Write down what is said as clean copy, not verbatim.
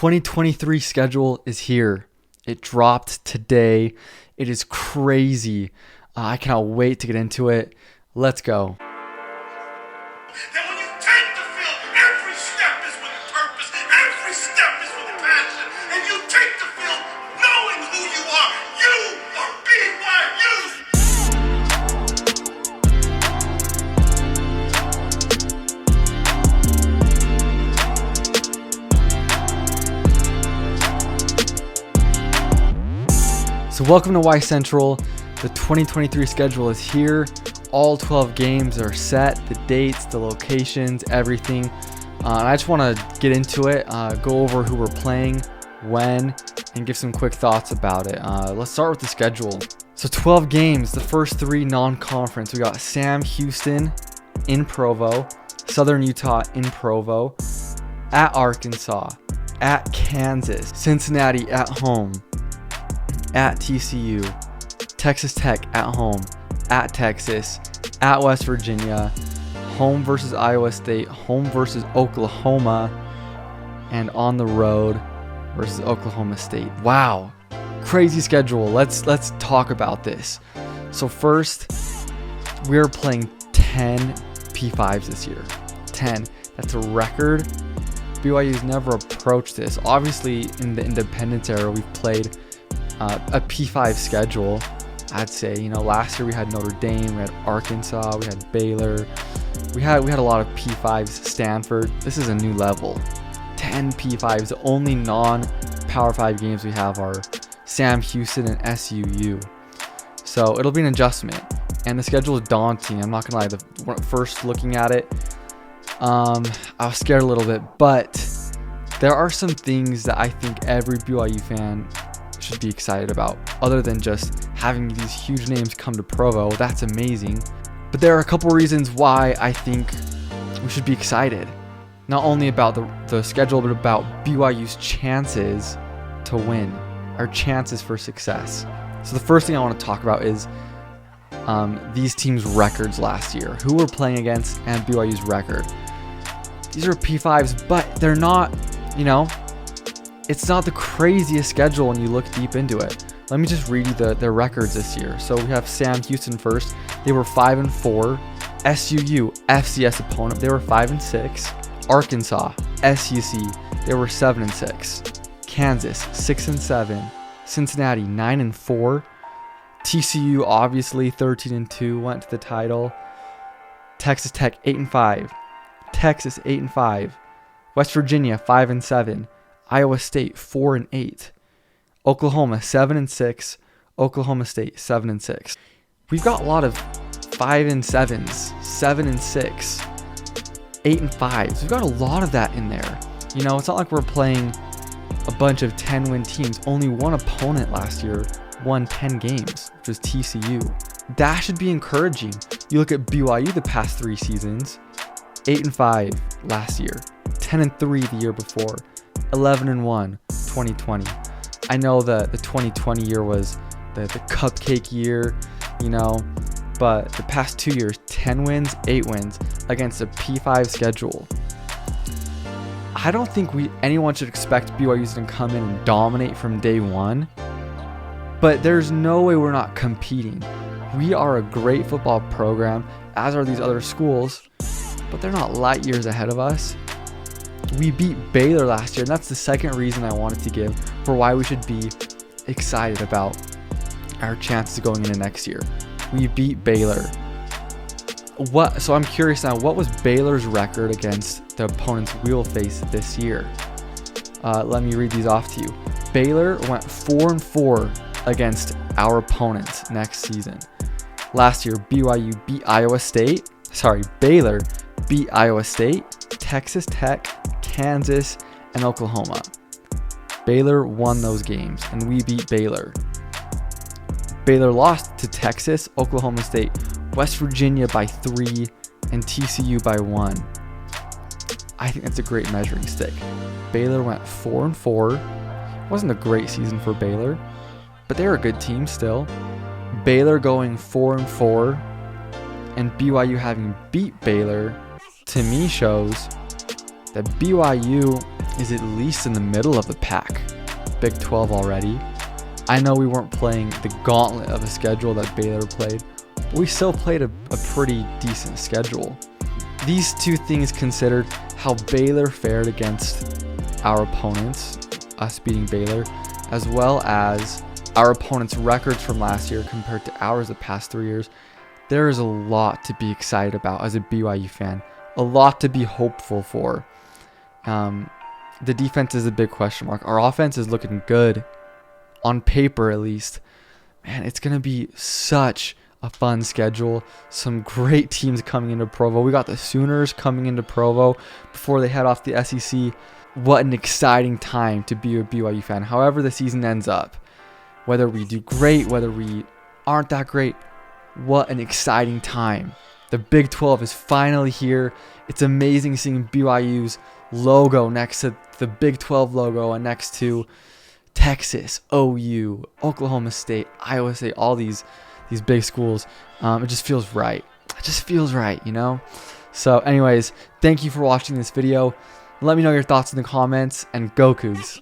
2023 schedule is here. It dropped today. It is crazy. I cannot wait to get into it. Let's go. That when you take the field, every step is with a purpose, every step is with a passion, and you take the field knowing who you are. You are BYU. So welcome to Y Central. The 2023 schedule is here. All 12 games are set, the dates, the locations, everything. And I just want to get into it, go over who we're playing, when, and give some quick thoughts about it. Let's start with the schedule. So 12 games, the first 3 non-conference. We got Sam Houston in Provo, Southern Utah in Provo, at Arkansas, at Kansas, Cincinnati at home, at TCU, Texas Tech at home, at Texas, at West Virginia, home versus Iowa State, home versus Oklahoma, and on the road versus Oklahoma State. Wow, crazy schedule. Let's talk about this. So first, we're playing 10 P5s this year. 10. That's a record. BYU's never approached this. Obviously, in the independence era, we've played a P5 schedule. I'd say, last year we had Notre Dame, we had Arkansas, we had Baylor, we had a lot of P5s. Stanford. This is a new level. 10 P5s. The only non-Power 5 games we have are Sam Houston and SUU. So it'll be an adjustment, and the schedule is daunting. I'm not gonna lie. First looking at it, I was scared a little bit, but there are some things that I think every BYU fan should be excited about, other than just having these huge names come to Provo. That's amazing, but there are a couple reasons why I think we should be excited, not only about the schedule, but about BYU's chances to win, our chances for success. So the first thing I want to talk about is these teams' records last year, who we're playing against, and BYU's record. These are P5s, but they're not, it's not the craziest schedule when you look deep into it. Let me just read you their records this year. So we have Sam Houston first. They were 5-4. SUU, FCS opponent, they were 5-6. Arkansas, SEC, they were 7-6. Kansas, 6-7. Cincinnati, 9-4. TCU, obviously 13-2, went to the title. Texas Tech, 8-5. Texas, 8-5. West Virginia, 5-7. Iowa State, 4-8. Oklahoma, 7-6. Oklahoma State, 7-6. We've got a lot of 5-7s, 7-6, 8-5s. We've got a lot of that in there. It's not like we're playing a bunch of 10-win teams. Only one opponent last year won 10 games, which was TCU. That should be encouraging. You look at BYU the past 3 seasons, 8-5 last year, 10-3 the year before, 11-1 2020. I know the 2020 year was the cupcake year, but the past 2 years, 10 wins, 8 wins against a P5 schedule. I don't think anyone should expect BYU to come in and dominate from day one, but there's no way we're not competing. We are a great football program, as are these other schools, but they're not light years ahead of us. We beat Baylor last year, and that's the second reason I wanted to give for why we should be excited about our chances going into next year. We beat Baylor. So I'm curious now, what was Baylor's record against the opponents we'll face this year? Let me read these off to you. Baylor went 4-4 against our opponents next season. Last year, Baylor beat Iowa State, Texas Tech, Kansas, and Oklahoma. Baylor won those games, and we beat Baylor. Baylor lost to Texas, Oklahoma State, West Virginia by 3, and TCU by 1. I think that's a great measuring stick. Baylor went 4-4. Wasn't a great season for Baylor, but they're a good team still. Baylor going 4-4 and BYU having beat Baylor, to me, shows that BYU is at least in the middle of the pack. Big 12 already. I know we weren't playing the gauntlet of a schedule that Baylor played, but we still played a pretty decent schedule. These two things considered, how Baylor fared against our opponents, us beating Baylor, as well as our opponents' records from last year compared to ours the past 3 years, there is a lot to be excited about as a BYU fan, a lot to be hopeful for. The defense is a big question mark. Our offense is looking good, on paper at least. Man, it's going to be such a fun schedule. Some great teams coming into Provo. We got the Sooners coming into Provo before they head off the SEC. What an exciting time to be a BYU fan. However the season ends up, whether we do great, whether we aren't that great, what an exciting time. The Big 12 is finally here. It's amazing seeing BYU's logo next to the Big 12 logo and next to Texas, OU, Oklahoma State, Iowa State, all these big schools. It just feels right. It just feels right, you know? So anyways, thank you for watching this video. Let me know your thoughts in the comments, and go Cougs.